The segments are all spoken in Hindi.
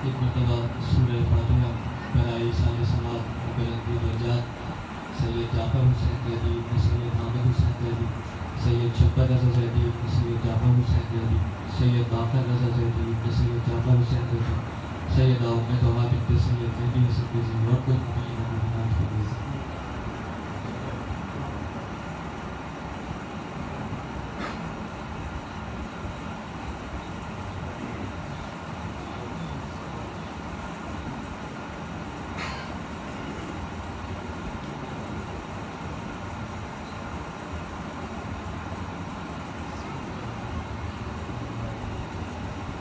एक मरतबा सूरह फातिहा बराए साले सलात बुलंदी दर्जात सैयद जाफ़र हुसैन ज़ैदी इब्न सैयद हामिद हुसैन ज़ैदी सैयद शब्बर रज़ा ज़ैदी इब्न सैयद जाफ़र हुसैन ज़ैदी सैयद बाक़र रज़ा ज़ैदी इब्न सैयद जाफ़र हुसैन ज़ैदी सैयदा उम्मे तोहा बिन्त सैयद ज़ैदी हसन ज़ैदी और कुल मुमिनीन व मुमिनात को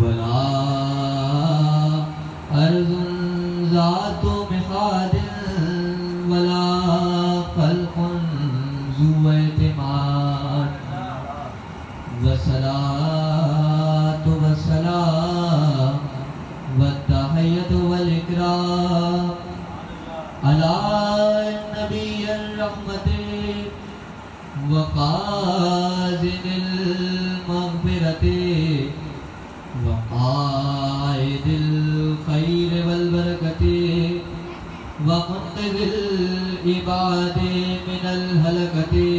वला अर्ज़ुन ज़ातु मिखाद वला खल्क़ुन ज़ू एतिमाद वस्सलातु वस्सलाम वत्तहिय्यतु वल इकराम अला नबिय्यर रहमति व क़ाज़िनिल मग़फ़िरति वक़ाइदिल खैर वल बरकति व मुन्क़िज़िल इबादि मिनल हलकति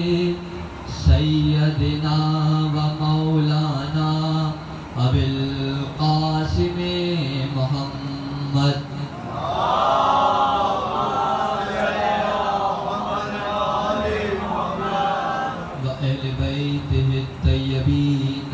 सय्यदिना व मौलाना अबिल क़ासिम मुहम्मद व अहले बैतिहि तय्यबीन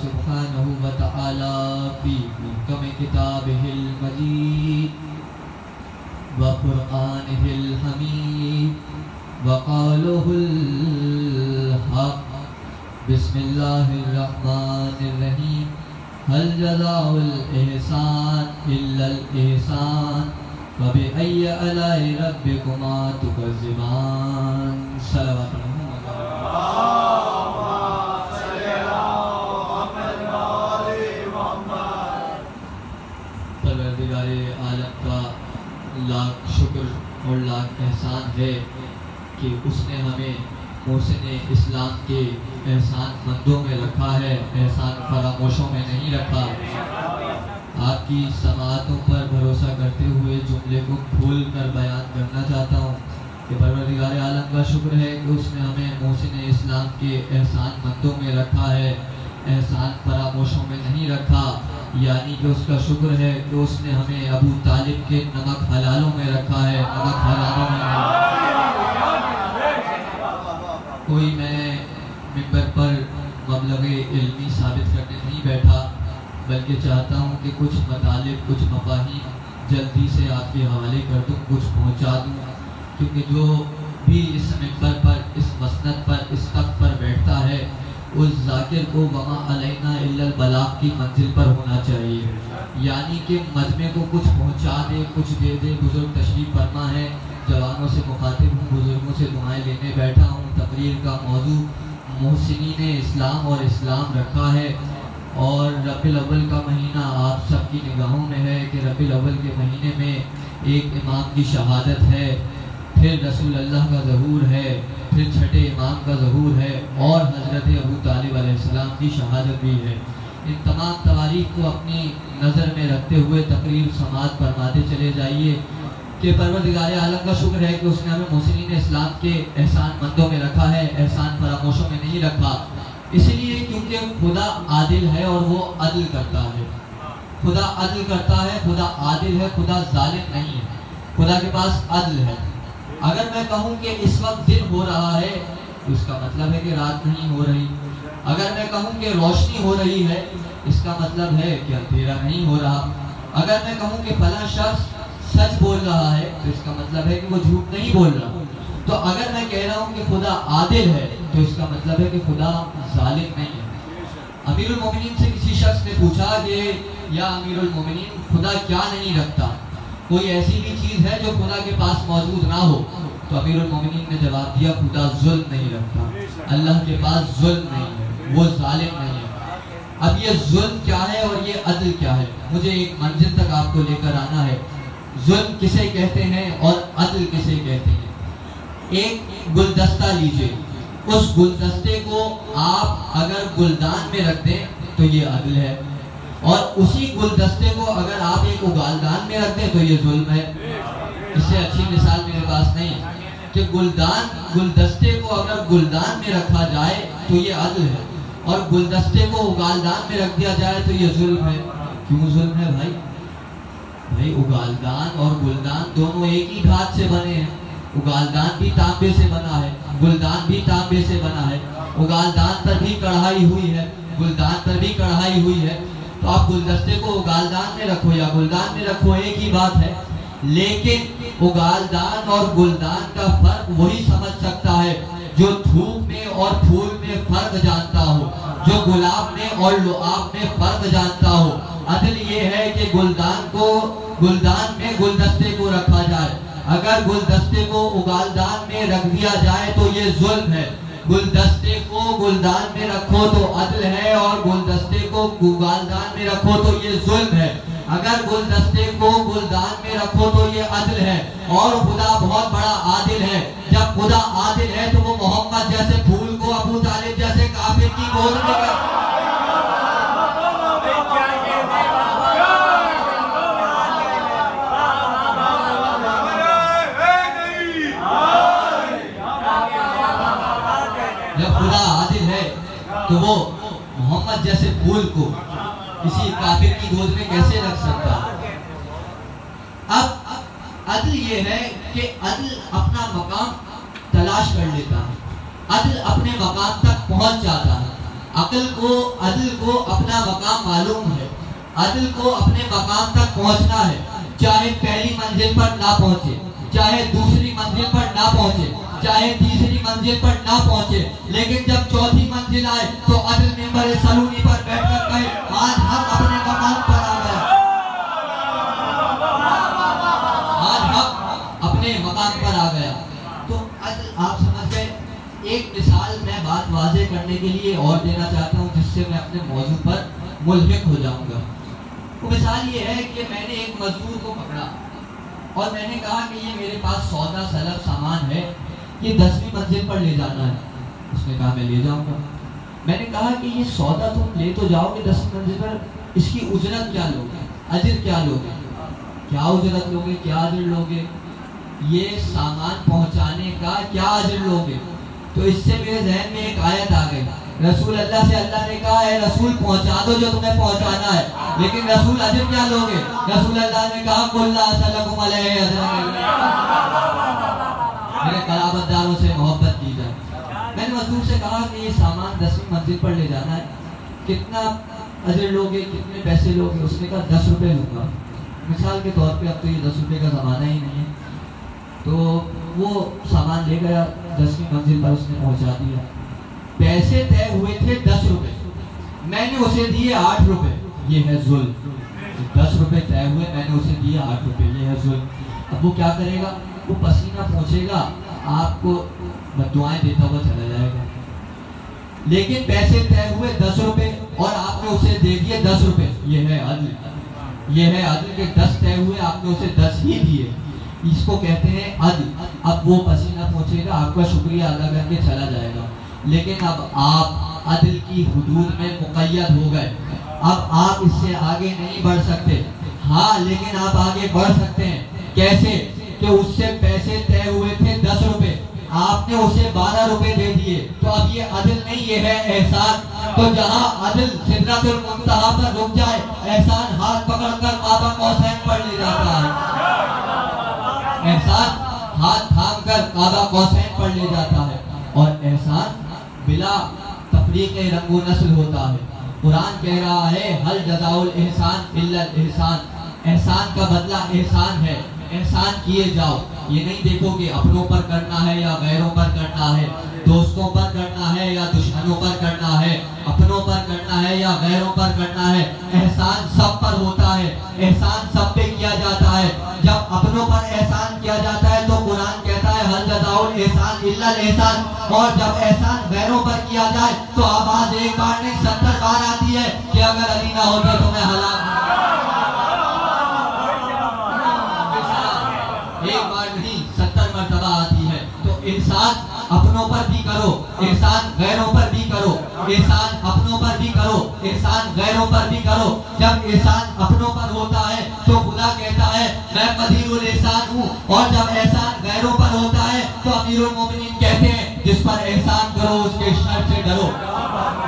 सुब्हानहु व तआला फी मुहकम किताबिहिल मजीद व क़ुरआनिहिल हमीद व क़ौलुहुल हक़ बिस्मिल्लाहिर रहमानिर रहीम हल जज़ाउल इहसान इल्लल इहसान व बिअय्यि आलाइ रब्बिकुमा तुकज़्ज़िबान सलावत आलम का लाख शुक्र और लाख एहसान है कि उसने हमें मोहसिन इस्लाम के एहसान मंदों में रखा है, एहसान फरामोशों में नहीं रखा। आपकी समाअतों पर भरोसा करते हुए जुमले को खोल कर बयान करना चाहता हूँ कि परवरदिगार आलम का शुक्र है कि उसने हमें मोहसिन इस्लाम के एहसान मंदों में रखा है, एहसान फरामोशों में नहीं रखा। यानी कि उसका शुक्र है कि उसने हमें अबू तालिब के नमक हलालों में रखा है, नमक हरामों में नहीं। कोई मैं मिंबर पर मबलग़े इल्मी साबित करने नहीं बैठा, बल्कि चाहता हूँ कि कुछ मतालिब, कुछ मफ़ाहीम जल्दी से आपके हवाले कर दूँ, कुछ पहुँचा दूँ, क्योंकि जो भी इस मिंबर पर, इस मसनद पर, इस तख्त पर बैठता है उस जाकिर को वमा अलैना इल्लल बलाग की मंजिल पर होना चाहिए। यानी कि मजमे को कुछ पहुँचा दे, कुछ दे दे। बुजुर्ग तशरीफ फरमा है, जवानों से मुखातिब हूँ, बुजुर्गों से दुआएं लेने बैठा हूँ। तकरीर का मौजू मोहसिनीन इस्लाम और इस्लाम रखा है। और रबीउल अव्वल का महीना आप सबकी निगाहों में है कि रबीउल अव्वल के महीने में एक इमाम की शहादत है, फिर रसूल अल्लाह का ज़हूर है, फिर छठे इमाम का ज़हूर है और हज़रत अबू तालिब अलैहिस्सलाम की शहादत भी है। इन तमाम तवारीख को अपनी नज़र में रखते हुए तकरीर समाअत फरमाते चले जाइए कि परवरदिगार आलम का शुक्र है कि उसने हमें मुहसिनीन इस्लाम के एहसान मंदों में रखा है, एहसान फरामोशों में नहीं रखा। इसलिए क्योंकि खुदा आदिल है और वो अदल करता है। खुदा अदल करता है, खुदा आदिल है, खुदा जालिम नहीं है, खुदा के पास अदल है। अगर मैं कहूँ कि इस वक्त दिन हो रहा है तो इसका मतलब है कि रात नहीं हो रही। अगर मैं कहूँ कि रोशनी हो रही है इसका मतलब है कि अंधेरा नहीं हो रहा। अगर मैं कहूँ कि फला शख्स सच बोल रहा है तो इसका मतलब है कि वो झूठ नहीं बोल रहा। तो अगर मैं कह रहा हूँ कि खुदा आदिल है तो इसका मतलब है कि खुदा जालिम नहीं है। अमीरुल मोमिनीन से किसी शख्स ने पूछा कि या अमीरुल मोमिनीन खुदा क्या नहीं रखता, कोई ऐसी भी चीज़ है जो खुदा के पास मौजूद ना हो? तो अमीरुल मोमिनीन ने जवाब दिया खुदा जुल्म नहीं रखता, अल्लाह के पास जुल्म नहीं है, वो जालिम नहीं है। अब ये जुल्म क्या है और ये अदल क्या है, मुझे एक मंजिल तक आपको लेकर आना है। जुल्म किसे कहते हैं और अदल किसे कहते हैं? एक गुलदस्ता लीजिए, उस गुलदस्ते को आप अगर गुलदान में रख दें तो ये अदल है, और उसी गुलदस्ते को अगर आप एक उगालदान में रख दें तो ये जुल्म है। इससे अच्छी मिसाल मेरे पास नहीं कि गुलदस्ते को अगर गुलदान में रखा जाए तो ये अदल है, और गुलदस्ते को उगालदान में रख दिया जाए तो ये जुल्म है। क्यों जुल्म है भाई? भाई उगालदान और गुलदान दोनों एक ही धात से बने हैं। उगालदान भी तांबे से बना है, गुलदान भी तांबे से बना है। उगालदान पर भी कढ़ाई हुई है, गुलदान पर भी कढ़ाई हुई है। तो आप गुलदस्ते को उगालदान में रखो या गुलदान में रखो, एक ही बात है। लेकिन उगालदान और गुलदान का फर्क वही समझ सकता है जो धूप में और फूल में फर्क जानता हो, जो गुलाब में और लुआब में फर्क जानता हो। अदल ये है कि गुलदान में गुलदस्ते को रखा जाए। अगर गुलदस्ते को उगालदान में रख दिया जाए तो ये जुल्म है। गुलदस्ते को गुलदान में रखो तो अदल है, और गुलदस्ते को उगालदान में रखो तो ये जुल्म है। अगर गुलदस्ते को गुलदान में रखो तो ये अदल है, और खुदा बहुत बड़ा आदिल है। जब खुदा आदिल है तो वो मोहम्मद जैसे फूल को अबू तालिब जैसे काफिर की गोद में तो वो मोहम्मद जैसे फूल को किसी काफिर की गोद में कैसे रख सकता है? अब अदल ये है कि अदल अपना मकाम तलाश कर लेता है, अदल अपने मकाम तक पहुंच जाता है। अदल को अपना मकाम मालूम है, अदल को अपने मकाम तक पहुंचना है। चाहे पहली मंजिल पर ना पहुंचे, चाहे दूसरी मंजिल पर ना पहुंचे, चाहे तीसरी मंजिल पर ना पहुंचे, लेकिन जब चौथी मंजिल आए तो अदल मेंबर सलूनी पर बैठकर कहे आज हम अपने मकाम पर आ गए, आज हम अपने मकाम पर आ गया। तो अदल आप समझ गए। एक मिसाल मैं बात वाज़ेह करने के लिए और देना चाहता हूँ जिससे मैं अपने मौजू पर मुल्हिक हो जाऊंगा। वो मिसाल ये है कि मैंने एक मजदूर को पकड़ा और मैंने कहा कि ये मेरे पास सौदा सलब सामान है, ये 10वीं मंजिल पर ले जाना है। उसने कहा मैं ले जाऊंगा। मैंने कहा कि ये सौदा तुम ले तो जाओगे 10वीं मंजिल पर, इसकी उजरत क्या लोगे, अजर क्या लोगे? क्या उजरत लोगे, क्या अजर लोगे? ये सामान पहुंचाने का क्या अजर लोगे? तो इससे मेरे जहन में एक आयत आ गई। रसूल अल्लाह से अल्लाह ने कहा है रसूल पहुंचा दो जो तुम्हें पहुंचाना है, लेकिन रसूल अजर क्या लोगे? रसूल अल्लाह ने कहा कुल्ला सल्लल्लाहु अलैहि वसल्लम, मेरे कराबतदारों से मोहब्बत की जाए। मैंने मजदूर से कहा कि ये सामान 10वीं मंजिल पर ले जाना है, कितना अजर लोगे, कितने पैसे लोगे? उसने कहा 10 रुपये लूँगा। मिसाल के तौर पे अब तो ये 10 रुपये का ज़माना ही नहीं है। तो वो सामान ले गया, 10वीं मंजिल पर उसने पहुंचा दिया। पैसे तय हुए थे 10 रुपये, मैंने उसे दिए 8 रुपये, ये है जुल्म। 10 रुपये तय हुए, मैंने उसे दिए 8 रुपये, ये है जुल्म। अब वो क्या करेगा? वो पसीना पहुंचेगा, आपको बद्दुआएं देता हुआ चला जाएगा। लेकिन पैसे तय हुए 10 रुपये और आपने उसे दे रुपए, ये है अदल। ये है अदल के 10 तय हुए, आपने उसे 10 ही दिए, इसको कहते हैं अदल। अब वो पसीना पहुंचेगा, आपका शुक्रिया अदा करके चला जाएगा। लेकिन अब आप अदल की हुदूद में मुक़य्यद हो गए, अब आप इससे आगे नहीं बढ़ सकते। हाँ, लेकिन आप आगे बढ़ सकते हैं। कैसे? कि उससे पैसे तय हुए थे 10 रुपए, आपने उसे 12 रुपए दे दिए, तो अब ये अदल नहीं, ये है एहसान। तो जहाँ अदल सिदरतुल मुंतहा पर रुक जाए, एहसान हाथ पकड़कर काबा कौसैन पर ले जाता है। एहसान हाथ थाम कर काबा कौसैन पर ले जाता है। और एहसान बिला तफरीक रंगो नस्ल होता है। कुरान कह रहा है हल जज़ाउल एहसान इल्लल एहसान, एहसान का बदला एहसान है। एहसान किए जाओ, ये नहीं देखो कि अपनों पर करना है या गैरों पर करना है, दोस्तों पर करना है या दुश्मनों पर करना है, अपनों पर करना है या गैरों पर करना है। एहसान सब पर होता है, एहसान सब पे किया जाता है। जब अपनों पर एहसान किया जाता है तो कुरान कहता है हल जज़ाउल एहसान इल्लल एहसान, और जब एहसान गैरों पर किया जाए तो आवाज एक बार नहीं 70 बार आती है कि अगर अली ना होते तो मैं हलाक। एक बार नहीं 70 मर्तबा आती है। तो एहसान अपनों पर भी करो, एहसान गैरों पर भी करो, एहसान अपनों पर भी करो, एहसान गैरों पर भी करो। जब एहसान अपनों पर होता है तो खुदा कहता है मैं कदीरुल एहसान हूँ, और जब एहसान गैरों पर होता है तो अमीरुल मोमिनीन कहते हैं जिस पर एहसान करो उसके शर से डरो,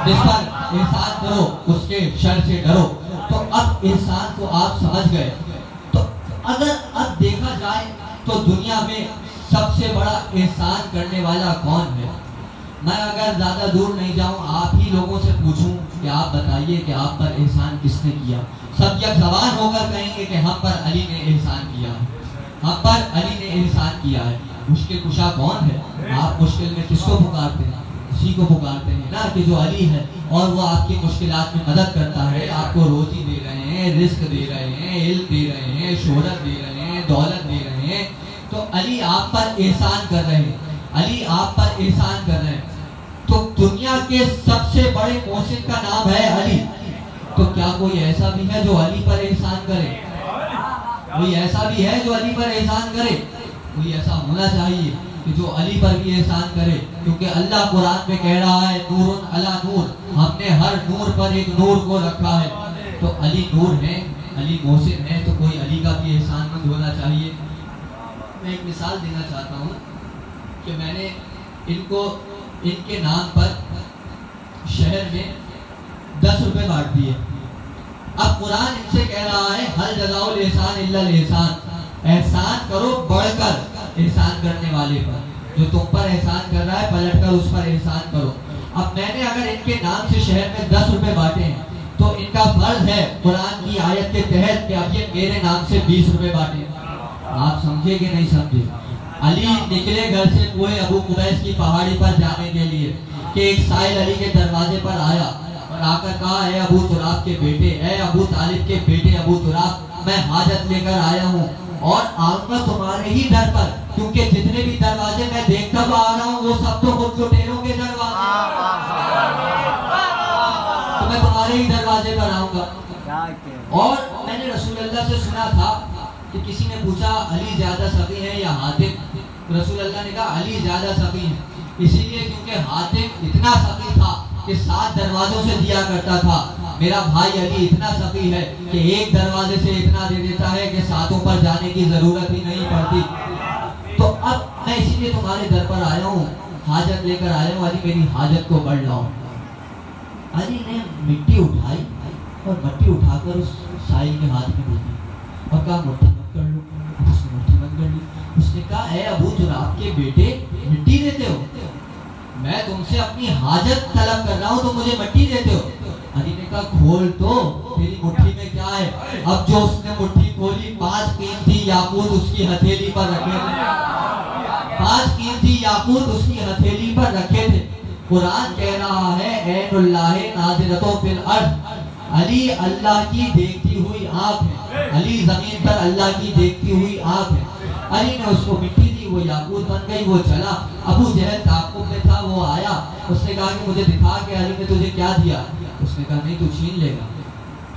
जिस पर एहसान करो उसके शर से डरो। तो अब एहसान को आप समझ गए। तो अगर अब देखा जाए तो दुनिया में सबसे बड़ा एहसान करने वाला कौन है? मैं अगर ज्यादा दूर नहीं जाऊं, आप ही लोगों से पूछूं कि आप बताइए कि आप पर एहसान किसने किया, सब यक ज़बान होकर कहेंगे कि हम पर अली ने एहसान किया है, हम पर अली ने एहसान किया है। मुश्किल कुशा कौन है? आप मुश्किल में किसको पुकारते हैं? उसी को पुकारते हैं ना कि जो अली है, और वो आपकी मुश्किलात में मदद करता है, आपको रोजी दे रहे हैं, रिस्क दे रहे हैं, इल्म दे रहे हैं, शोहरत दे रहे हैं, दौलत दे रहे हैं। तो अली आप पर एहसान कर रहे हैं, अली आप पर एहसान कर रहे हैं। तो दुनिया के सबसे बड़े मोहसिन का नाम है अली। तो क्या कोई ऐसा भी है जो अली पर एहसान करे? कोई ऐसा भी है जो अली पर एहसान करे? कोई ऐसा होना चाहिए कि जो अली पर भी एहसान करे, क्योंकि अल्लाह कुरान में कह रहा है नूरुन अला नूर, हमने हर नूर पर एक नूर को रखा है। तो अली नूर है, अली मोहसिन है, तो कोई अली का भी एहसानमंद होना चाहिए। मैं एक मिसाल देना चाहता हूँ कि मैंने इनको इनके नाम पर शहर में 10 रुपए बांट दिए। अब कुरान इनसे कह रहा है हल जज़ाउल एहसान इल्लल एहसान, एहसान करो बढ़कर एहसान करने वाले पर, जो तुम पर एहसान कर रहा है पलटकर उस पर एहसान करो। अब मैंने अगर इनके नाम से शहर में 10 रुपए बांटे हैं तो इनका फर्ज है कुरान की आयत के तहत कि अब ये मेरे नाम से 20 रुपए बांटे। आप समझे कि नहीं समझे? अली निकले घर से कोई अबू कुबैस की पहाड़ी पर जाने के लिए कि एक साइल अली के दरवाजे पर आया और आकर कहा है अबू तुराब के बेटे, है अबू तालिब के बेटे अबू तुराब, मैं हाजत लेकर आया हूँ और आऊंगा तुम्हारे ही दर पर, क्योंकि जितने भी दरवाजे मैं देखता हुआ आ रहा हूँ वो सब तो खुद लुटेरों के दरवाजे, तो मैं तुम्हारे ही दरवाजे पर आऊंगा। और मैंने रसूल अल्लाह से सुना था कि किसी ने पूछा अली ज्यादा सकी है या हातिम? रसूल अल्लाह ने कहा अली ज्यादा सकी है, इसीलिए क्योंकि हातिम इतना सकी था कि 7 दरवाजों से दिया करता था, मेरा भाई अली इतना सकी है कि एक दरवाजे से इतना दे देता है कि 7 पर जाने की जरूरत ही नहीं पड़ती। तो अब मैं इसीलिए तुम्हारे दर पर आया हूँ, हाजत लेकर आया हूँ, अली मेरी हाजत को बढ़ लाओ। अली ने मिट्टी उठाई और मट्टी उठाकर उस साहिल के हाथ में दे दी और कहा मुट्ठी मत कर लो। उसने मुट्ठी मत कर ली। उसने कहा है अबू तुराब के बेटे मिट्टी देते हो, मैं तुमसे अपनी हाजत तलब कर रहा हूँ तो मुझे मिट्टी देते हो। अली ने कहा खोल तो, तेरी मुट्ठी में क्या है? अब जो उसने मुट्ठी खोली 5 कीमती याकूत उसकी हथेली पर रखे थे, 5 कीमती याकूत उसकी हथेली पर रखे थे। कुरान कह रहा है ऐनुल्लाहि नाज़िरतुन फिल अर्ज़, अली अल्लाह की देखती हुई आँख है, अली जमीन पर अल्लाह की देखती हुई आँख है। अली ने उसको मिट्टी दी, वो याकूत बन गई, वो चला। अबू जहल ताक़ुब में था, वो आया, उसने कहा कि मुझे दिखा कि अली ने तुझे क्या दिया। उसने कहा नहीं तू छीन लेगा।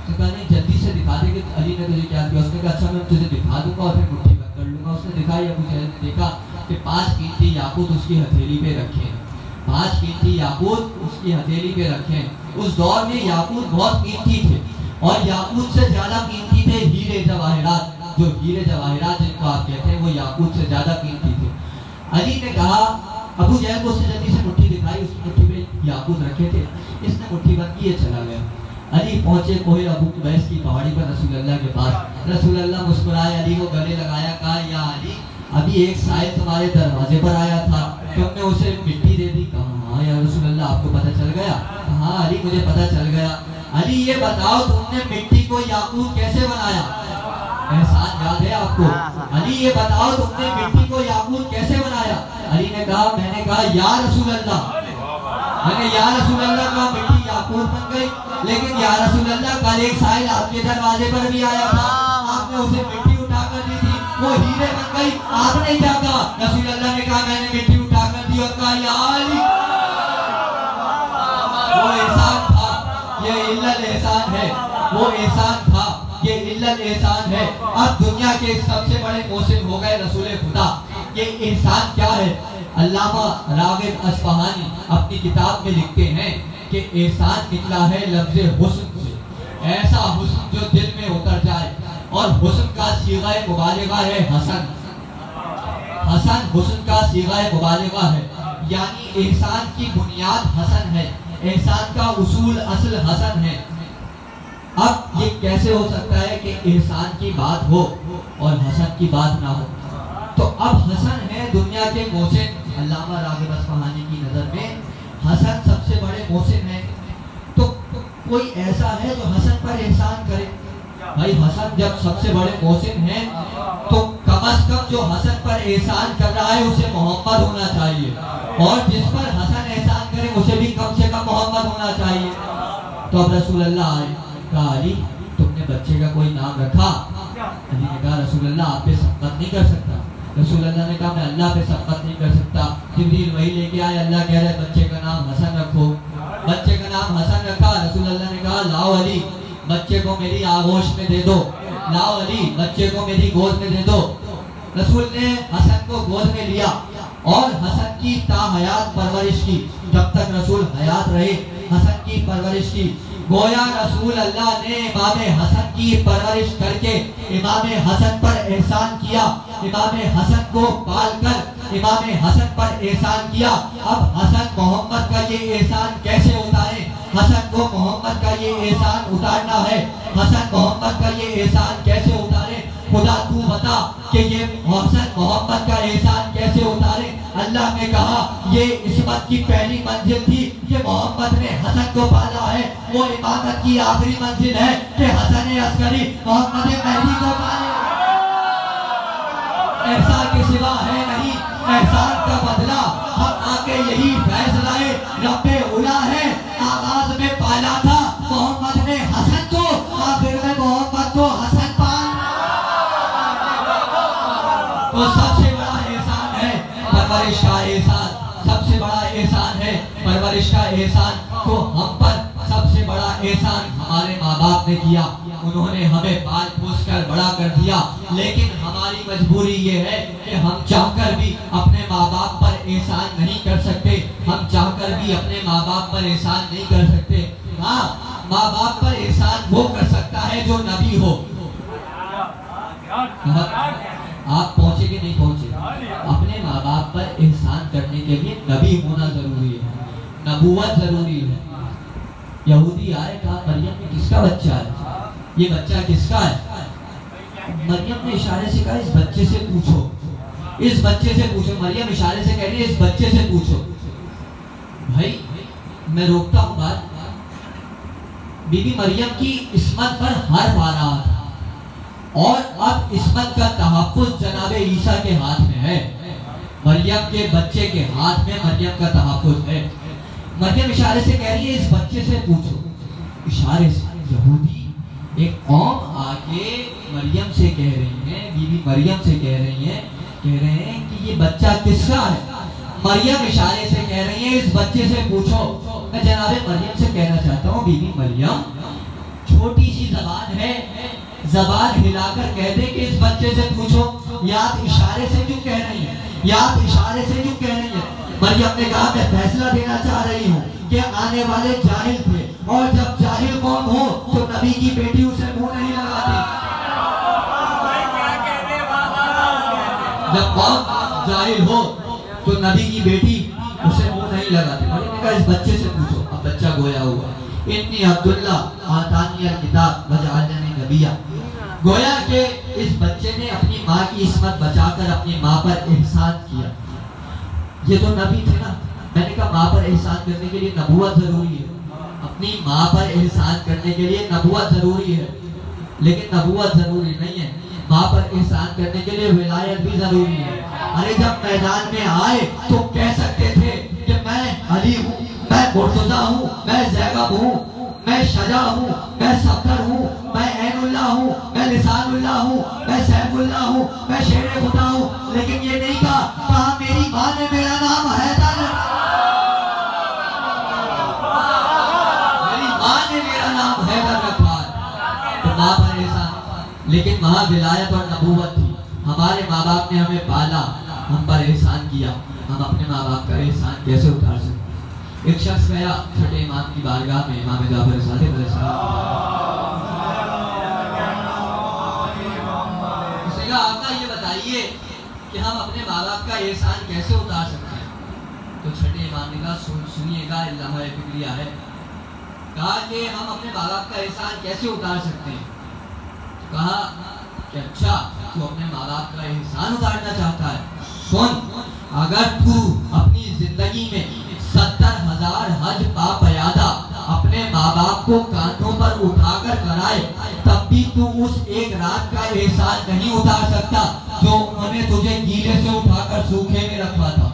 उसने कहा नहीं जल्दी से दिखा दे कि अली ने तुझे क्या किया। उसने कहा अच्छा मैं तुझे दिखा दूंगा और फिर मुट्ठी बंद कर लूंगा। उसने दिखाई, अबू जहल ने देखा कि 5 कीमती याकूत उसकी हथेली पे रखे, 5 कीमती याकूत उसकी हथेली पे रखे। उस दौर में याकूत बहुत कीमती थे और याकूत से ज्यादा कीमती थे हीरे जवाहिरात। जो हीरे जवाहिरात जिनको आप कहते हैं वो याकूत से ज्यादा कीमती थे। अली ने कहा, अबू जहल को उसने जल्दी से मुट्ठी दिखाई, उस मुट्ठी में याकूत रखे थे, इसने मुट्ठी बंद की, चला गया। अली पहुंचे कोहे अबू कुबैस की पहाड़ी पर रसूलुल्लाह के पास। रसूलुल्लाह मुस्कुराए, अली को गले लगाया, कहा या अली अभी एक साहिब तुम्हारे दरवाजे पर आया था, तुमने उसे मिट्टी दे दी। कहा हाँ या रसूलुल्लाह आपको पता चल गया? हाँ अली मुझे पता चल गया। अली ये बताओ तुमने मिट्टी को याकूत कैसे बनाया? एहसान याद है आपको? अली ये बताओ तुमने मिट्टी को याकूत कैसे बनाया? अली ने कहा, मैंने कहा या रसूलुल्लाह, मैंने या रसूलुल्लाह कहा मिट्टी याकूत बन गई। लेकिन या रसूलुल्लाह कल एक साहिब आपके दरवाजे पर भी आया था, आपने उसे मिट्टी उठा कर दी थी, वो हीरे बन गई, आपने क्या कहा? रसूलुल्लाह ने कहा मैंने मिट्टी उठा कर दी और कहा या अली। वो एहसान था, ये इल्लत एहसान है, वो एहसान था, ये इल्लत एहसान है। अब दुनिया के सबसे बड़े मोहसिन हो गए रसूल खुदा। ये एहसान क्या है? अल्लामा रागिब अस्फहानी अपनी किताब में लिखते हैं कि एहसान निकला है लफ्ज़ हुस्न से, ऐसा हुस्न जो दिल में उतर जाए। और हुस्न का सीगाए मुबालिगा है हसन, हसन हुस्न का सीगाए मुबालिगा है, यानी एहसान की बुनियाद हसन है, एहसान का उसूल असल हसन है। अब ये कैसे हो सकता है कि एहसान की बात हो और हसन की बात ना हो? तो अब हसन है दुनिया के मोहसिन। अल्लामा रागिब अस्फहानी की नजर में हसन सबसे बड़े मोहसिन है। तो कोई ऐसा है जो हसन पर एहसान करे? भाई हसन जब सबसे बड़े मोहसिन हैं तो कम से कम जो हसन पर एहसान कर रहा है उसे मोहब्बत होना चाहिए, और जिस पर हसन एहसान करे उसे भी कम से कम मोहब्बत होना चाहिए। तो अब रसूलुल्लाह आए, कहा अली तुमने बच्चे का कोई नाम रखा? अली ने कहा रसूलुल्लाह आप पे शफ़क़त नहीं कर सकता। रसूलुल्लाह ने कहा मैं अल्लाह पे शफ़क़त नहीं कर सकता। जिब्रील वही लेके आए, अल्लाह कह रहे बच्चे का नाम हसन रखो। बच्चे का नाम हसन रखा। रसूलुल्लाह ने कहा लाओ अली बच्चे को मेरी आगोश में दे दो, लाओ अली बच्चे को मेरी गोद में दे दो। रसूल ने हसन को गोद में लिया और हसन की ताहयात परवरिश की। जब तक रसूल हयात रहे हसन की परवरिश की। गोया रसूल अल्लाह ने इमाम हसन की परवरिश करके इमाम हसन पर एहसान किया, इमाम हसन को पालकर इमाम हसन पर एहसान किया। अब हसन मोहम्मद का ये एहसान कैसे उतारे? हसन को मोहम्मद का ये एहसान उतारना है। हसन मोहम्मद का ये एहसान कैसे उतारे? खुदा तू बता कि ये हसन मोहम्मद का एहसान कैसे उतारे? अल्लाह ने कहा ये इस्मत की पहली मंजिल थी, ये मोहम्मद ने हसन को पाला है। वो इमामत की आखिरी मंजिल है कि हसन अस्करी मोहम्मद महदी को पाले। ऐसा के सिवा है नहीं एहसान का बदला, हम आके यही फैसला रब्बे उला है। आगाज में पाला था मोहम्मद ने हसन को, आखिर में मोहम्मद को हसन पाल। तो सबसे बड़ा एहसान है परवरिश का एहसान, सबसे बड़ा एहसान है परवरिश का एहसान। तो हम पर सबसे बड़ा एहसान हमारे माँ बाप ने किया, उन्होंने हमें पाल पोस कर बड़ा कर दिया। लेकिन हमारी मजबूरी ये है कि हम चाहकर भी अपने माँ बाप पर एहसान नहीं कर सकते, हम चाहकर भी अपने माँ बाप पर एहसान नहीं कर सकते। हाँ, माँ बाप पर एहसान वो कर सकता है जो नबी हो। आप पहुंचे कि नहीं पहुंचे? अपने माँ बाप पर एहसान करने के लिए नबी होना जरूरी है, नबूवत जरूरी है। यहूदी आए, कहा मरियम में किसका बच्चा है? ये बच्चा किसका है? मरियम ने इशारे से कहा इस बच्चे से पूछो, इस बच्चे से पूछो। मरियम इशारे से कह रही है इस बच्चे से पूछो। भाई मैं रोकता हूँ बात। बीबी मरियम की इस्मत पर हर्फ आ रहा था और अब इस्मत का तहफ़्फ़ुज़ जनाबे ईसा के हाथ में है, मरियम के बच्चे के हाथ में मरियम का तहफ़्फ़ुज़ है। मरियम इशारे से कह रही है इस बच्चे से पूछो, इशारे से। यहूदी एक कौम आके मरियम से कह रही है, बीबी मरियम से कह रही है, कह रहे हैं कि ये बच्चा किसका है? मरियम इशारे से कह रही है इस बच्चे से पूछो। मैं जनाबे मरियम से कहना चाहता हूँ बीबी मरियम छोटी सी जबान है, जबान हिलाकर कह दे कि इस बच्चे से पूछो या आप इशारे से क्यों कह रही हैं, या आप इशारे से क्यों कह रही हैं। मरियम ने कहा मैं फैसला देना चाह रही हूँ कि आने वाले जाहिल थे, और जब जाहिल कौन हो तो नबी की बेटी उसे मुंह नहीं लगाती। जब कौन जाहिल हो तो नबी की बेटी उसे मुंह नहीं लगाती। मरियम ने कहा इस बच्चे से पूछो। अब बच्चा गोया हुआ, इन्नी अब्दुल्ला आतानी किताब वजअलनी नबिया। गोया के इस बच्चे ने अपनी माँ की इस्मत बचाकर अपनी माँ पर एहसान किया। ये तो नबी थे ना। मैंने कहा माँ पर एहसान करने के लिए नबूवत जरूरी है, अपनी माँ पर एहसान करने के लिए नबूवत जरूरी है, लेकिन नबूवत जरूरी नहीं है, माँ पर एहसान करने के लिए विलायत भी जरूरी है। अरे जब मैदान में आए तो कह सकते थे कि मैं अली हूँ, मैं मुर्तजा हूँ, मैं ज़ैनब हूँ, मैं शजा हूँ, मैं सफदर हूँ, मैं ऐनुल्लाह हूँ, मैं लिसानुल्लाह हूँ, मैं सैफुल्लाह हूँ, मैं शेर खुदा हूँ, लेकिन ये नहीं कहा मेरी माँ ने मेरा नाम हैदर, मेरी माँ ने मेरा नाम हैदर रखा। तो माँ पर एहसान, लेकिन वहाँ विलायत और नबूवत थी। हमारे माँ बाप ने हमें पाला, हम पर एहसान किया, हम अपने माँ बाप का एहसान कैसे उतार सकते। एक शख्स गया छठे इमाम की बारगाह में, इमाम जाफर सादिक अलैहिस्सलाम। उसने कहा आका ये बताइए कि हम अपने माँ बाप का एहसान कैसे उतार सकते हैं। तो छठे इमाम ने कहा सुनिएगा, अल्लाह फिक्रिया है। कहा कि हम अपने माँ बाप का एहसान कैसे उतार सकते हैं। तो कहा कि अच्छा तू अपने माँ बाप का एहसान उतारना चाहता है, सुन, अगर तू अपनी जिंदगी में 70,000 हज पापयादा अपने माँ बाप को कांधों पर उठाकर कराए, तब भी तू उस एक रात का एहसान नहीं उतार सकता जो उन्होंने तुझे गीले से उठाकर सूखे में रखा था।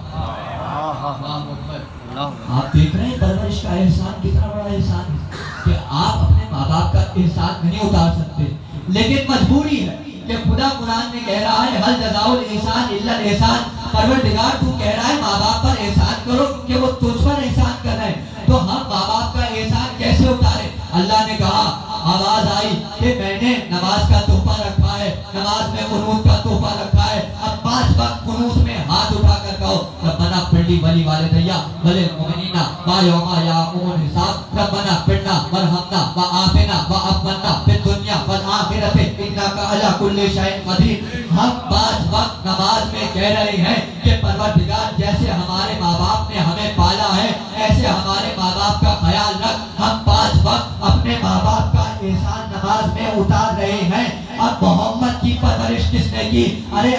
आप देख रहे हैं परवरिश का एहसान कितना बड़ा एहसान है कि आप अपने माँ बाप का एहसान नहीं उतार सकते, लेकिन मजबूरी है कि खुदा कुरान में कह रहा है हल जज़ाउल एहसान इल्ला एहसान। परवरदिगार तू कह रहा है माँ बाप पर एहसान करो कि वो तुझ पर एहसान कर रहे हैं, तो हम माँ बाप का एहसान कैसे उतारे। अल्लाह ने कहा, आवाज आई कि मैंने नमाज का तोहफा रखा है, नमाज में कुनूत का तोहफा रखा है। अब 5 वक्त कुनूत में हाथ उठाकर कहो रब्बना फिरली वली वालिदैया वलिल मुमिनीना मा यौमा याकुमुल हिसाब रब्बना फिरना वरहमना व आफिना व अफवना फिद दुनिया वल आखिरति इन्नका अला कुल्ली शैइन कदीर। हम 5 वक्त नमाज में कह रहे हैं कि परवरदिगार जैसे हमारे माँ बाप ने हमें पाला है ऐसे हमारे माँ बाप का ख्याल रख। हम 5 वक्त अपने माँ बाप का एहसान नमाज में उतार रहे हैं। अब मोहम्मद की परवरिश किसने की। अरे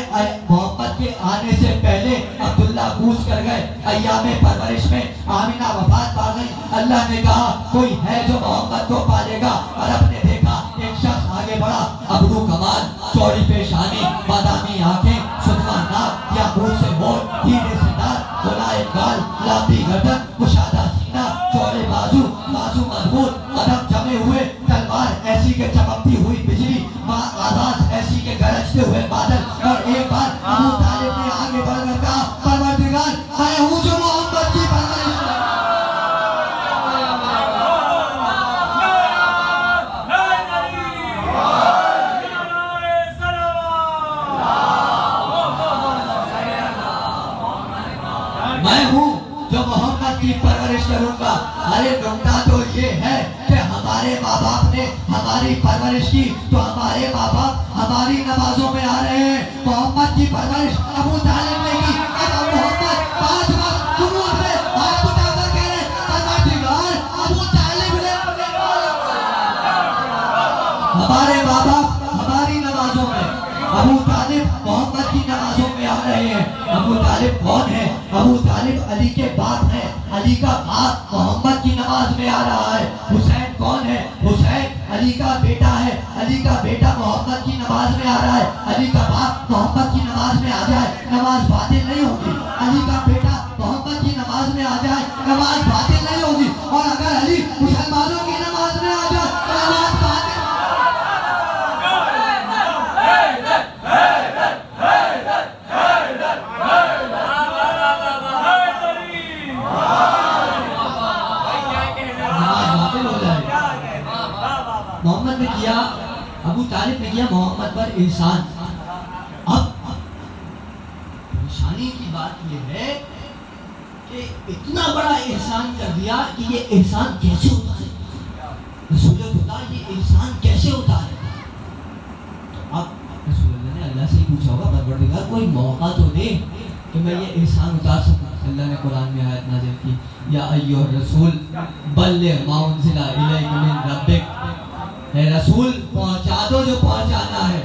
मोहम्मद के आने से पहले अब्दुल्ला कूच कर गए अय्यामे परवरिश में, आमिना वफात पा गई। अल्लाह ने कहा कोई है जो मोहम्मद को पालेगा। और आपने देखा एक शख्स आगे बढ़ा, अबरू कमाल, चौड़ी पेशानी, बादामी आंखें, सुतवा नाक, याकूत से होठ, हीरे से दांत, गोलाए गाल, लंबी गर्दन, कुशादा सीना, चौड़े बाजू, बाजू मजबूत, कदम जमे हुए, तलवार ऐसी के चमकती हुई बिजली, आवाज ऐसी के गरजते हुए बादल। और एक बार अबू तालिब ने आगे बढ़कर कहा परवरदिगार मैं हूँ जो मोहम्मद की परवरिश मैं हूँ जो मोहम्मद की परवरिश करूंगा। अरे नुकता तो ये है कि हमारे माँ बाप ने हमारी परवरिश की तो हमारे माँ बाप हमारी नमाजों में आ रहे हैं। मोहम्मद की परवरिश अबू तालिब ने की। अब मोहम्मद 5 वक्त कुनूत में हाथ उठाकर कह रहे परवरदिगार अबू तालिब ने हमारे माँ बाप हमारी नमाजों में, अबू तालिब मोहम्मद की नमाजों में आ रहे हैं। अबू तालिब कौन है। अबू तालिब अली के बाप है, अली का बाप मोहम्मद की नमाज में आ रहा है। हुसैन कौन है। हुसैन अली का बेटा है, अली का बेटा मोहम्मद की नमाज में आ रहा है। अली का बाप मोहम्मद की नमाज में आ जाए नमाज बातिल नहीं होगी। अली का बेटा मोहम्मद की नमाज में आ जाए नमाज बातिल नहीं होगी। और अगर अली मुसलमानों की नमाज में आ जाए तो नमाज बातिल। मोहम्मद ने किया, अबू तालिब ने किया मोहम्मद पर एहसान। अब परेशानी की बात यह है कि इतना बड़ा एहसान कर दिया कि ये एहसान कैसे उतारे, रसूल खुदा ये एहसान कैसे उतारे। अब रसूलुल्लाह ने अल्लाह से ही पूछा होगा, परवरदिगार कोई मौका तो दे कि मैं ये एहसान उतार सकूं। अल्लाह ने कुरान में आयत नाज़िल की, या अय्युहर रसूल बल्लिग़ मा उनज़िला इलैका मिन रब्बिक, है रसूल पहुंचा दो जो पहुंचाना है,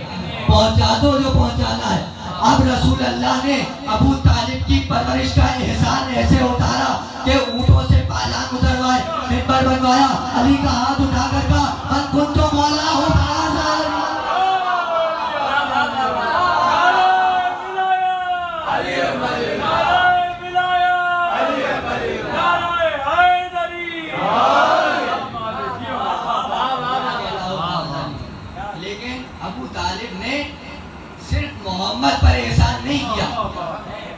पहुंचा दो जो पहुंचाना है। अब रसूल अल्लाह ने अबू तालिब की परवरिश का एहसान ऐसे उतारा कि ऊँटों से पालान उतरवाए, मिंबर बनवाया, अली का हाथ उठाकर कहा मन कुंतु मौला हो मोहम्मद पर एहसान नहीं किया।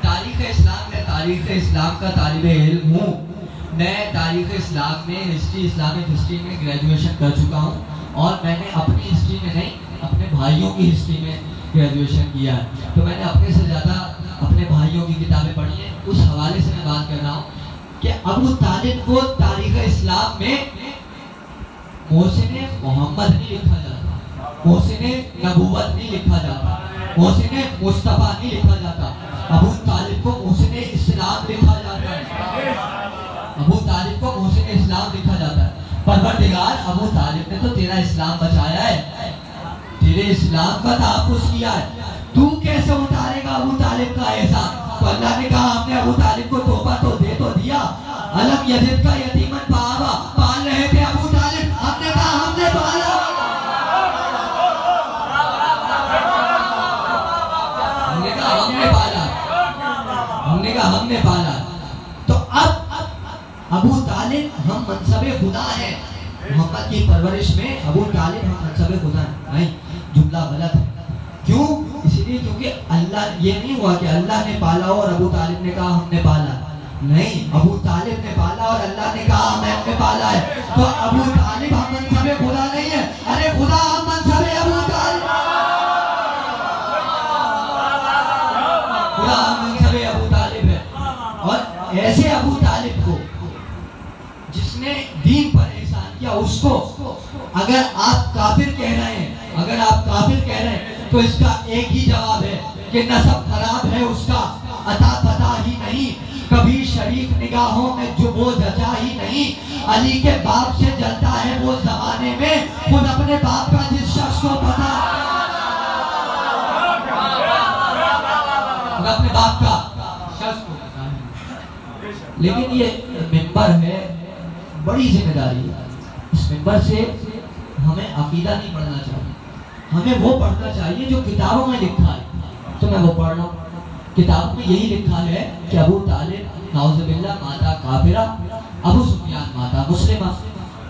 तारीख़ इस्लाम का तालिब इल्म हूँ मैं, तारीख़ इस्लाम में इस्लामिक हिस्ट्री में ग्रेजुएशन कर चुका हूँ और मैंने अपनी हिस्ट्री में नहीं अपने भाइयों की हिस्ट्री में ग्रेजुएशन किया है। तो मैंने अपने से ज़्यादा अपने भाइयों की किताबें पढ़ी हैं। उस हवाले से मैं बात कर रहा हूँ कि अबू तालिब को तारीख़ इस्लाम में मोहसिन मोहम्मद नहीं लिखा जाता, मोहसिन नबूवत नहीं लिखा जाता, मोहसिन मुस्तफा नहीं लिखा जाता, अबू तालिब को मोहसिन इस्लाम लिखा जाता है। अबू तालिब को मोहसिन इस्लाम लिखा जाता है। परवरदिगार अबू तालिब ने तो तेरा इस्लाम बचाया है, तेरे इस्लाम का तहफ़्फ़ुज़ किया है, तू कैसे उतारेगा अबू तालिब का एहसान। तो अल्लाह ने कहा हमने अबू तालिब को तोहफा तो दे तो दिया, अलम यजिद का यतीमन फआवा, पाल रहे थे अबू तालिब, हमने कहा हमने पाला, हमने पाला। तो अब अबू तालिब हम मनसबे खुदा है, मोहम्मद की परवरिश में अबू तालिब हम मनसबे खुदा नहीं, जुमला गलत है। क्यों? इसलिए क्योंकि अल्लाह, ये नहीं हुआ कि अल्लाह ने पाला और अबू तालिब ने कहा हमने पाला, नहीं, अबू तालिब ने पाला और अल्लाह ने कहा हमने पाला है। तो अबू तालिब हम मनसबे खुदा नहीं है, अरे खुदा हम मनसबे अबू तालिब, खुदा हम मनसबे अबू तालिब है। और ऐसे अबू तालिब को जिसने दीन पर एहसान किया, उसको अगर आप काफिर कह रहे हैं, अगर आप काफिर कह रहे हैं तो इसका एक ही जवाब है कि नसब खराब है उसका, अता पता ही नहीं, कभी शरीक निगाहों में जो वो जचा ही नहीं। अली के बाप से जलता है वो जमाने में, खुद अपने बाप का जिस शख्स को पता, अपने बाप का शख्स को पता है। लेकिन ये मिंबर है, बड़ी जिम्मेदारी है। इस मिंबर से हमें अकीदा नहीं पढ़ना चाहिए, हमें वो पढ़ना चाहिए जो किताबों में लिखा है। तो मैं वो पढ़ रहा हूँ, किताब में यही लिखा है कि अबू तालिब नाउज़ुबिल्लाह माता काफिरा, अबू सुफियान माता मुस्लिमा,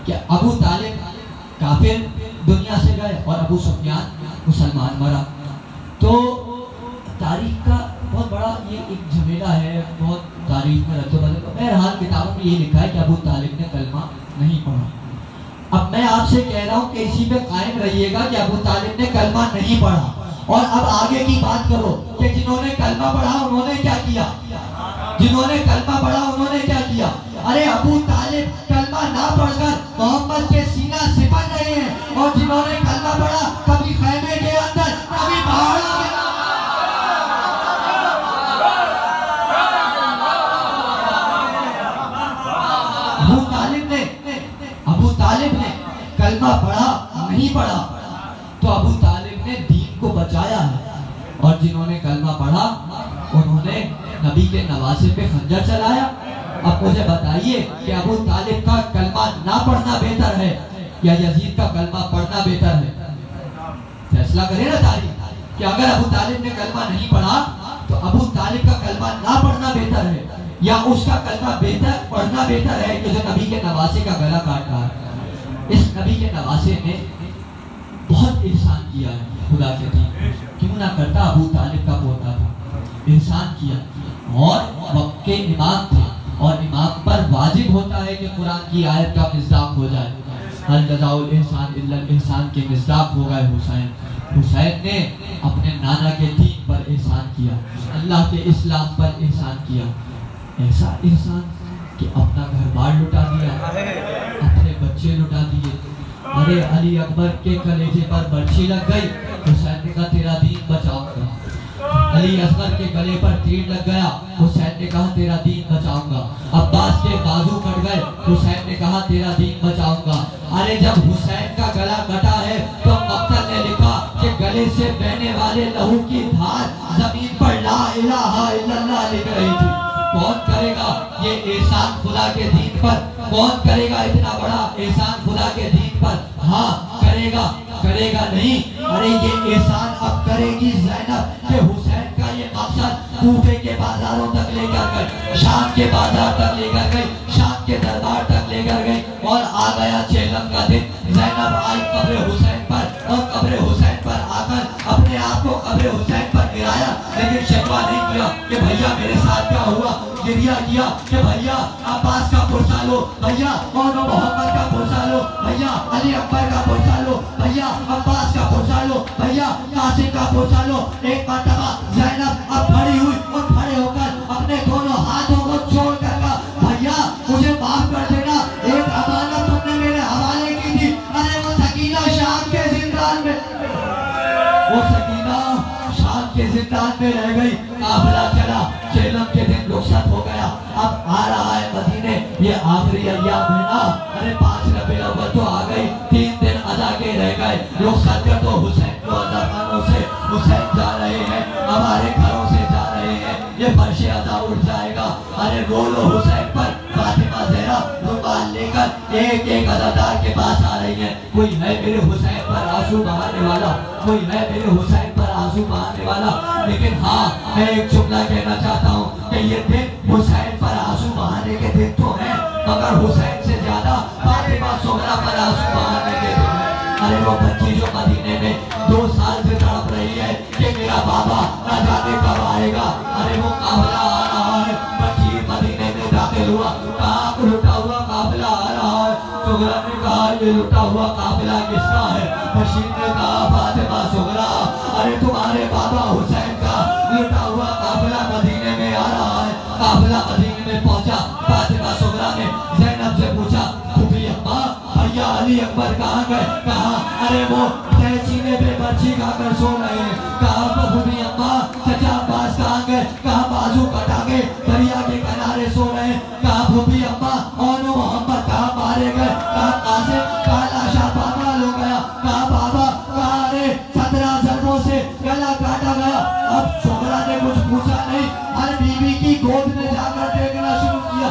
कि अबू तालिब काफिर दुनिया से गए और अबू सुफियान मुसलमान मरा। तो तारीख का बहुत बड़ा ये एक झमेला है, बहुत तारीख में रद्द बदल। बहरहाल किताबों में ये लिखा है कि अबू तालिब ने कलमा नहीं पढ़ा। अब मैं आपसे कह रहा हूँ कि इसी पे कायम रहिएगा कि अबू तालिब ने कलमा नहीं पढ़ा। और अब आगे की बात करो कि जिन्होंने कलमा पढ़ा उन्होंने क्या किया, जिन्होंने कलमा पढ़ा उन्होंने क्या किया। अरे अबू तालिब कलमा ना पढ़कर मोहम्मद के सीना सिपट रहे हैं, और जिन्होंने कलमा पढ़ा कभी खैमे के अंदर, कभी पहाड़ों में। अबू तालिब ने कलमा पढ़ा नहीं पढ़ा, तो अबू तालिब ने दीन को बचाया है। और जिन्होंने कलमा पढ़ा उन्होंने नबी के नवासे पे खंजर चलाया। अब मुझे बताइए कि अबू तालिब का कलमा ना पढ़ना बेहतर है या यजीद का कलमा पढ़ना बेहतर है? फैसला करे ना तारीख कि अगर अबू तालिब ने कलमा नहीं पढ़ा तो अबू तालिब का कलमा ना पढ़ना बेहतर है या उसका कलमा बेहतर पढ़ना बेहतर है कि जो नबी के नवासे का गला काट रहा है। इस नबी के नवासे ने बहुत एहसान किया है खुदा के दीन, क्यों ना करता, अबू तालिब का पोता था, एहसान किया और वक्त के इमाम थे, और इमाम पर वाजिब होता है कि कुरान की आयत का मिज़दाक हो जाए। हल जज़ाउल इंसान इल्लल इंसान के मिज़दाक हो गए हुसैन। हुसैन ने अपने नाना के दीन पर एहसान किया, अल्लाह के इस्लाम पर एहसान किया। ऐसा एहसान कि अपना घर बार लुटा दिया, अपने बच्चे लुटा दिए। अरे अली अकबर के कलेजे पर बर्छी लग गई, हुसैन ने कहा तेरा दीन बचाऊंगा। अली असगर के गले पर तीर लग गया, हुसैन ने कहा तेरा दीन बचाऊंगा। अब्बास के बाजू कट गए, हुसैन ने कहा तेरा दीन बचाऊंगा। अरे जब हुसैन का गला कटा है तो मक्तल ने लिखा कि गले से बहने वाले लहू की धार जमीन पर ला इलाहा इल्लल्लाह लिख रही थी। कौन करेगा ये एहसान खुदा के दीन पर? कौन करेगा इतना बड़ा एहसान खुदा के दीन पर? हाँ करेगा, करेगा नहीं? अरे ये एहसान अब करेगी ज़ैनब के हुसैन का ये मकसद कूफे के बाजारों तक लेकर गई, शाम के बाजार तक लेकर गई, शाम के दरबार तक लेकर गई और आ गया चेलम का दिन। ज़ैनब आई कब्र हुसैन पर और कब्र हुसैन पर आकर अपने आप को कब्र हुसैन पर गिराया, लेकिन शिकवा नहीं किया कि भैया मेरे साथ क्या हुआ। गिरिया किया कि भैया अब्बास का पुरसा लो, भैया और मोहम्मद का पुरसा लो, भैया अली अकबर का पुरसा लो, भैया अब्बास का पुरसा लो, भैया कासिम का पुरसा लो। एक मर्तबा ज़ैनब अब खड़ी हुई और खड़े होकर अपने दोनों हाथों को जोड़ कर कहा भैया मुझे माफ कर देना, एक अमानत तुमने मेरे हवाले की थी। अरे वो सकीना शाम के जिंदान में, वो सकीना शाम के जिंदान में रह गई। काफिला चला, चेलम के दिन रुखसत हो गया, अब आ रहा है मदीने, ये आखिरी अय्याम है ना। अरे 5 रबीउल अव्वल तो आ गई, 3 दिन अदा के रह गए। रुखसत कर दो हुसैन को, अज़ाखानों से हुसैन जा रहे हैं, हमारे घरों से जा रहे हैं, ये फर्श अदा उठ जाएगा। अरे बोलो हुसैन पर। फातिमा ज़हरा रुमाल लेकर एक एक अदादार के पास आ रही है। कोई है मेरे हुसैन पर आंसू बहाने वाला, कोई है मेरे हुसैन पर आंसू बहाने वाला। लेकिन हाँ मैं एक जुमला कहना चाहता हूँ कि ये दिन हुसैन पर आंसू बहाने के दिन तो है, मगर हुसैन से ज्यादा फातिमा ज़हरा पर आंसू बहाने के दिन है। अरे वो बच्ची जो मदीने में 2 साल से तड़प रही है कि मेरा बाबा न जाने कब आएगा। अरे वो काफिला आ रहा है, बच्ची मदीने में दाखिल हुआ, कहा लुटा हुआ काफिला आ रहा है। ज़हरा ने कहा ये लुटा हुआ काफिला किसका है? बशीर ने कहा फातिमा ज़हरा, अरे तुम्हारे बाबा हुसैन का लुटा हुआ काफिला मदीने में आ रहा है। काफिला मदीने में पहुंचा, फातिमा ज़हरा ने ज़ैनब से पूछा फूफी अम्मा भैया अली अकबर कहाँ गए? कहा अरे वो सीने पे बर्छी खाकर सो रहे हैं। कहा फूफी अम्मा चचा अब्बास कहाँ गए? कहा बाजू कटा के दरिया के किनारे सो रहे हैं। कहा फूफी अम्मा और मोहम्मद कहाँ मारे गए? कहा कासिम, कहा लाशा पामाल हो गया। कहा बाबा, कहा अरे 17 ज़रबों से गला काटा गया। अब ज़हरा ने कुछ पूछा नहीं, हर बीवी की गोद में जाकर देखना शुरू किया।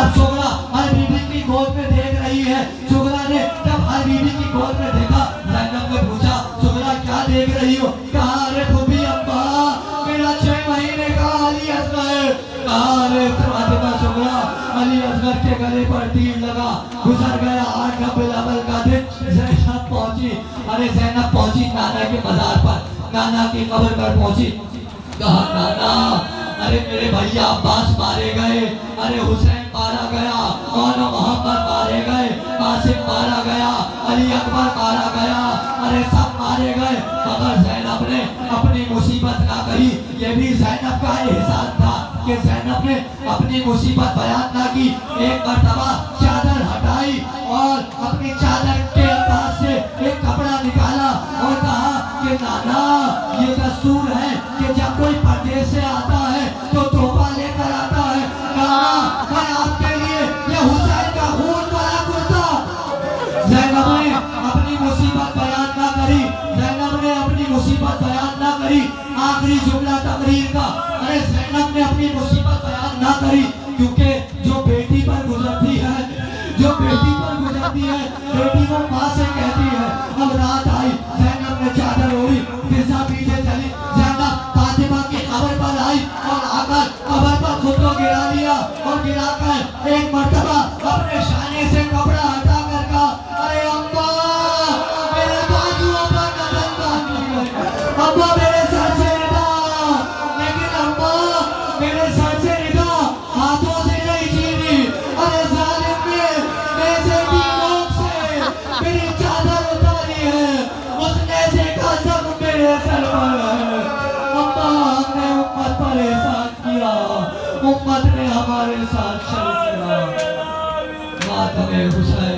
अब ज़हरा हर बीवी की गोद में देख रही है। ज़हरा ने जब हर बीवी की गोद में देखा, ज़ैनब ने पूछा ज़हरा क्या देख रही हो? कहा अरे फूफी अम्मा मेरा 6 महीने का अली असगर। कहा अरे फातिमा ज़हरा अली असगर के गले पर तीर लगा, गुजर गया 8 रबीउल अव्वल का दिन। ज़ैनब पहुंची, अरे ज़ैनब पहुंची नाना के मज़ार पर, नाना की कब्र पर पहुंची। कहा नाना अरे मेरे भैया अब्बास मारे गए, अरे हुसैन मारा गया और मोहम्मद मारे गए, कासिम मारा गया, अली अकबर मारा गया, अरे सब मारे गए, मगर ज़ैनब ने अपनी मुसीबत ना कही। ये भी ज़ैनब का एहसान था कि ज़ैनब ने अपनी मुसीबत बयान ना की। एक मर्तबा चादर हटाई और अपनी चादर के पास से एक कपड़ा निकाला और कहा कि नाना ये दस्तूर है कि जब कोई परदेश से आता है तो तोहफा लेकर आता है। नाना मैं आपके लिए ये हुसैन का खून वाला कुर्ता। ज़ैनब ने अपनी मुसीबत बयान ना करी, ज़ैनब ने अपनी मुसीबत बयान ना करी। आखिरी जुमला तकरीर का, अरे ज़ैनब ने अपनी मुसीबत बयान ना करी क्योंकि जो बेटी पर गुजरती है, जो बेटी पर गुजरती है, बेटी को माँ से कहती है। अब रात आई, ज़ैनब ने चादर ओढ़ी, फिजा पीछे चली। ज़ैनब फातिमा की कब्र पर आई और आकर कब्र पर खुद को गिरा लिया और गिराकर एक मर्तबा अपने शाने से कपड़ा हटा कर कहा अरे अम्मा मेरे बाजुओं पर कदम बांधी गई, अम्मा मेरे सर से निभा, लेकिन अम्मा मेरे सर से निभा हाथों से नहीं छीनी। अरे जालिम ने मेरे की नोक से पर है। अम्मा हमने उम्मत पर एहसान किया, उम्मत ने हमारे साथ शर्म किया। मातमे हुसैन